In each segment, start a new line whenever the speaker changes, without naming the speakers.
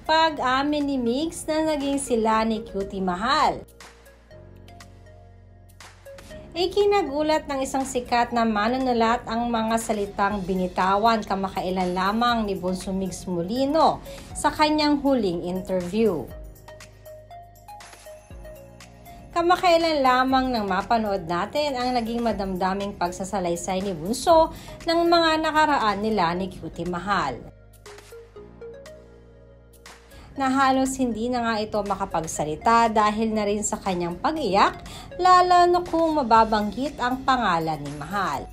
pag-amin ni Migs na naging sila ni Cutie Mahal. Ikinagulat ng isang sikat na manunulat ang mga salitang binitawan kamakailan lamang ni Bonso Migs Molino sa kanyang huling interview. Kamakailan lamang nang mapanood natin ang naging madamdaming pagsasalaysay ni Bonso ng mga nakaraan nila ni Cutie Mahal. Na halos hindi na nga ito makapagsalita dahil na rin sa kanyang pag-iyak, lalo na kung mababanggit ang pangalan ni Mahal.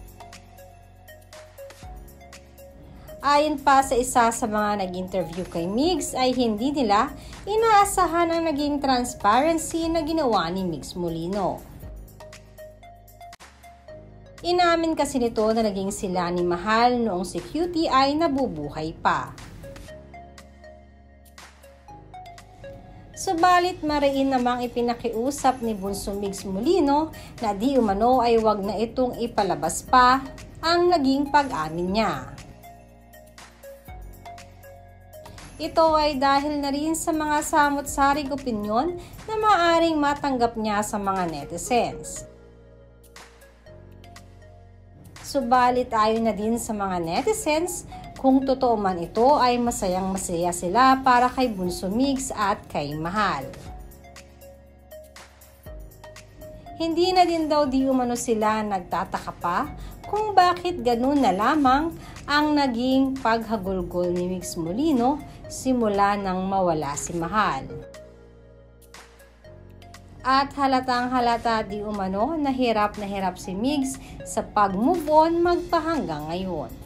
Ayon pa sa isa sa mga nag-interview kay Migs ay hindi nila inaasahan ang naging transparency na ginawa ni Migs Molino. Inamin kasi nito na naging sila ni Mahal noong si Cutie ay nabubuhay pa. Subalit mariin namang ipinakiusap ni Bonso Migs Molino na di umano ay wag na itong ipalabas pa ang naging pag-amin niya. Ito ay dahil na rin sa mga samot-saring opinyon na maaaring matanggap niya sa mga netizens. Subalit ayon na din sa mga netizens, kung totoo man ito ay masayang-masaya sila para kay Bonso Migs at kay Mahal. Hindi na din daw di umano sila nagtataka pa kung bakit ganun na lamang ang naging paghagulgol ni Migs Molino simula nang mawala si Mahal. At halatang halata di umano na hirap si Migs sa pag-move on magpahanggang ngayon.